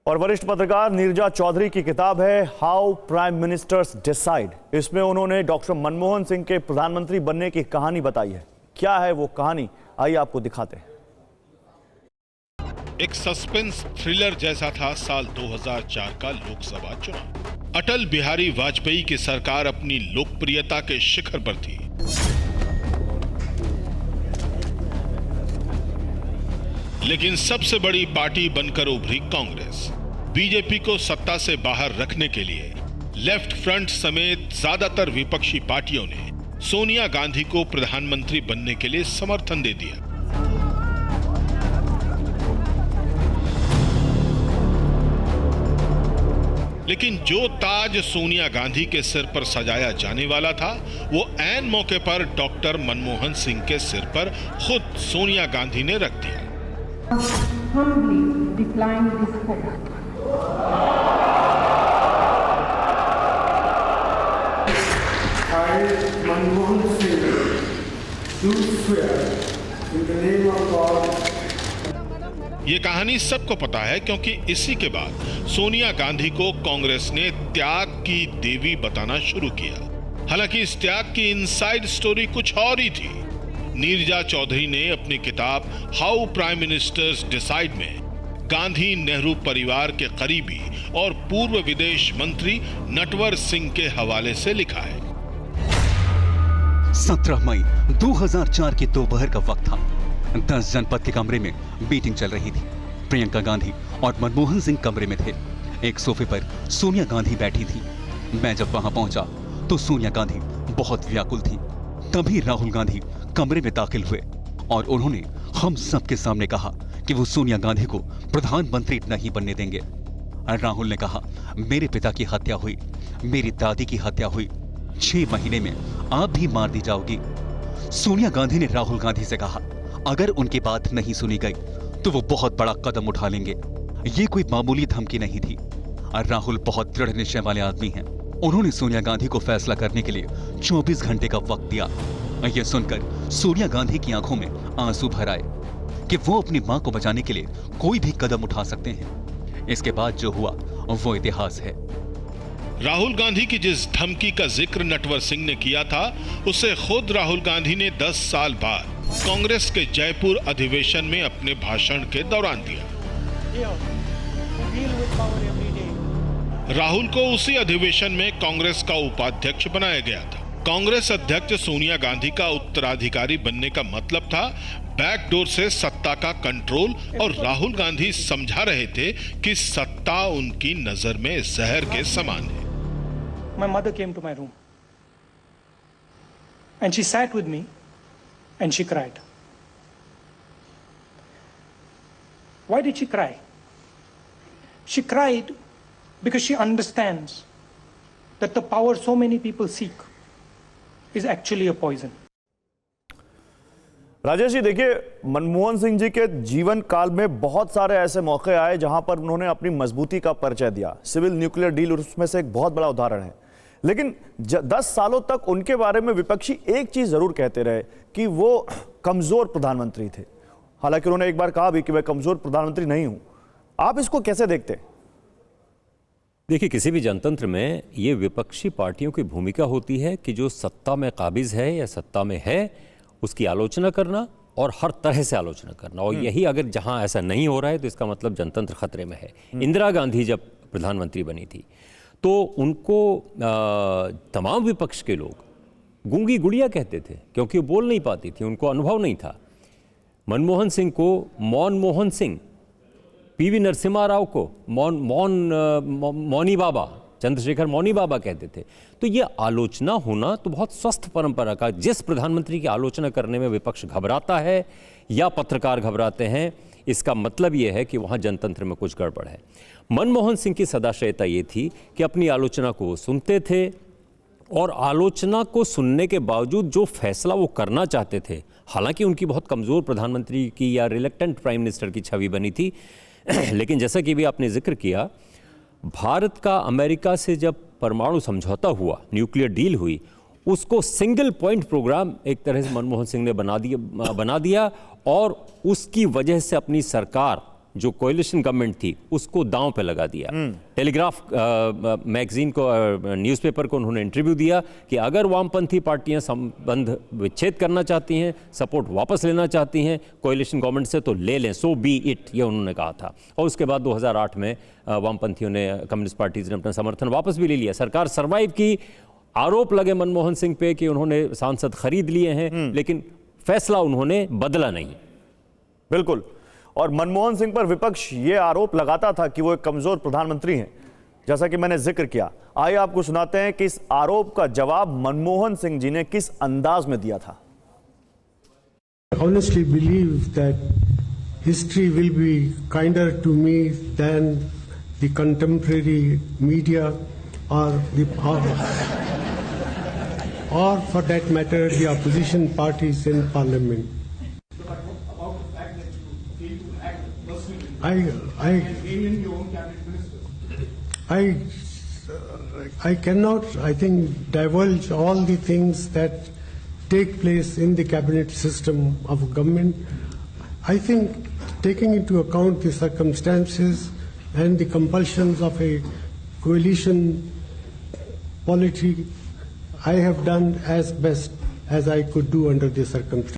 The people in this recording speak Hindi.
और वरिष्ठ पत्रकार नीरजा चौधरी की किताब है हाउ प्राइम मिनिस्टर्स डिसाइड। इसमें उन्होंने डॉक्टर मनमोहन सिंह के प्रधानमंत्री बनने की कहानी बताई है। क्या है वो कहानी, आइए आपको दिखाते हैं। एक सस्पेंस थ्रिलर जैसा था साल 2004 का लोकसभा चुनाव। अटल बिहारी वाजपेयी की सरकार अपनी लोकप्रियता के शिखर पर थी। लेकिन सबसे बड़ी पार्टी बनकर उभरी कांग्रेस। बीजेपी को सत्ता से बाहर रखने के लिए लेफ्ट फ्रंट समेत ज्यादातर विपक्षी पार्टियों ने सोनिया गांधी को प्रधानमंत्री बनने के लिए समर्थन दे दिया। लेकिन जो ताज सोनिया गांधी के सिर पर सजाया जाने वाला था, वो ऐन मौके पर डॉक्टर मनमोहन सिंह के सिर पर खुद सोनिया गांधी ने रख दिया। Humbly decline this hope. I, Manmohan Singh, do swear in the name of God. ये कहानी सबको पता है क्योंकि इसी के बाद सोनिया गांधी को कांग्रेस ने त्याग की देवी बताना शुरू किया। हालांकि इस त्याग की इनसाइड स्टोरी कुछ और ही थी। नीरजा चौधरी ने अपनी किताब हाउ प्राइम मिनिस्टर्स डिसाइड में गांधी नेहरू परिवार के करीबी और पूर्व विदेश मंत्री नटवर सिंह के हवाले से लिखा है। 17 मई 2004 की दोपहर का वक्त था। 10 जनपद के कमरे में मीटिंग चल रही थी। प्रियंका गांधी और मनमोहन सिंह कमरे में थे। एक सोफे पर सोनिया गांधी बैठी थी। मैं जब वहां पहुंचा तो सोनिया गांधी बहुत व्याकुल थी। तभी राहुल गांधी कमरे में दाखिल हुए और उन्होंने हम सबके सामने कहा कि वो सोनिया गांधी को प्रधानमंत्री नहीं बनने देंगे। राहुल ने कहा, मेरे पिता की हत्या हुई, मेरी दादी की हत्या हुई, 6 महीने में आप भी मार दी जाओगी। सोनिया गांधी ने राहुल गांधी से कहा, अगर उनकी बात नहीं सुनी गई तो वो बहुत बड़ा कदम उठा लेंगे। ये कोई मामूली धमकी नहीं थी। राहुल बहुत दृढ़ निश्चय वाले आदमी हैं। उन्होंने सोनिया गांधी को फैसला करने के लिए 24 घंटे का वक्त दिया। यह सुनकर सोनिया गांधी की आंखों में आंसू भर आए कि वो अपनी मां को बचाने के लिए कोई भी कदम उठा सकते हैं। इसके बाद जो हुआ वो इतिहास है। राहुल गांधी की जिस धमकी का जिक्र नटवर सिंह ने किया था, उसे खुद राहुल गांधी ने 10 साल बाद कांग्रेस के जयपुर अधिवेशन में अपने भाषण के दौरान दिया। राहुल को उसी अधिवेशन में कांग्रेस का उपाध्यक्ष बनाया गया था। कांग्रेस अध्यक्ष सोनिया गांधी का उत्तराधिकारी बनने का मतलब था बैकडोर से सत्ता का कंट्रोल, और राहुल गांधी समझा रहे थे कि सत्ता उनकी नजर में जहर के समान है। My mother came to my room and she sat with me and she cried. Why did she cry? She cried because she understands that the power so many people seek is actually a poison. Rajesh ji, देखिए, मनमोहन सिंह जी के जीवन काल में बहुत सारे ऐसे मौके आए जहां पर उन्होंने अपनी मजबूती का परिचय दिया। सिविल न्यूक्लियर डील उसमें से एक बहुत बड़ा उदाहरण है। लेकिन 10 सालों तक उनके बारे में विपक्षी एक चीज जरूर कहते रहे कि वो कमजोर प्रधानमंत्री थे। हालांकि उन्होंने एक बार कहा भी कि मैं कमजोर प्रधानमंत्री नहीं हूं। आप इसको कैसे देखते हैं? देखिए, किसी भी जनतंत्र में ये विपक्षी पार्टियों की भूमिका होती है कि जो सत्ता में काबिज है या सत्ता में है उसकी आलोचना करना और हर तरह से आलोचना करना। और यही अगर जहां ऐसा नहीं हो रहा है तो इसका मतलब जनतंत्र खतरे में है। इंदिरा गांधी जब प्रधानमंत्री बनी थी तो उनको तमाम विपक्ष के लोग गूंगी गुड़िया कहते थे क्योंकि वो बोल नहीं पाती थी, उनको अनुभव नहीं था। मनमोहन सिंह को मौन सिंह, पीवी नरसिम्हा राव को मौनी बाबा, चंद्रशेखर मौनी बाबा कहते थे। तो ये आलोचना होना तो बहुत स्वस्थ परंपरा का, जिस प्रधानमंत्री की आलोचना करने में विपक्ष घबराता है या पत्रकार घबराते हैं, इसका मतलब ये है कि वहाँ जनतंत्र में कुछ गड़बड़ है। मनमोहन सिंह की सदाशयता ये थी कि अपनी आलोचना को वो सुनते थे और आलोचना को सुनने के बावजूद जो फैसला वो करना चाहते थे, हालांकि उनकी बहुत कमज़ोर प्रधानमंत्री की या रिलेक्टेंट प्राइम मिनिस्टर की छवि बनी थी, लेकिन जैसा कि भी आपने जिक्र किया, भारत का अमेरिका से जब परमाणु समझौता हुआ, न्यूक्लियर डील हुई, उसको सिंगल पॉइंट प्रोग्राम एक तरह से मनमोहन सिंह ने बना दिया और उसकी वजह से अपनी सरकार जो कोalition गवर्नमेंट थी उसको दांव पे लगा दिया। टेलीग्राफ मैगजीन को, न्यूज़पेपर को उन्होंने इंटरव्यू दिया कि अगर वामपंथी पार्टियां संबंध विच्छेद करना चाहती हैं, सपोर्ट वापस लेना चाहती हैं कोalition गवर्नमेंट से, तो ले लें, सो बी इट, ये उन्होंने कहा था। और उसके बाद 2008 में वामपंथियों ने, कम्युनिस्ट पार्टीज ने अपना समर्थन वापस भी ले लिया। सरकार सर्वाइव की। आरोप लगे मनमोहन सिंह पे कि उन्होंने सांसद खरीद लिए हैं, लेकिन फैसला उन्होंने बदला नहीं। बिल्कुल। और मनमोहन सिंह पर विपक्ष ये आरोप लगाता था कि वो एक कमजोर प्रधानमंत्री हैं, जैसा कि मैंने जिक्र किया। आइए आपको सुनाते हैं कि इस आरोप का जवाब मनमोहन सिंह जी ने किस अंदाज में दिया था। I honestly believe that history will be kinder to me than the contemporary media or for that matter the opposition parties in parliament. I cannot, I think, divulge all the things that take place in the cabinet system of government. I think, taking into account the circumstances and the compulsions of a coalition polity, I have done as best as I could do under the circumstances.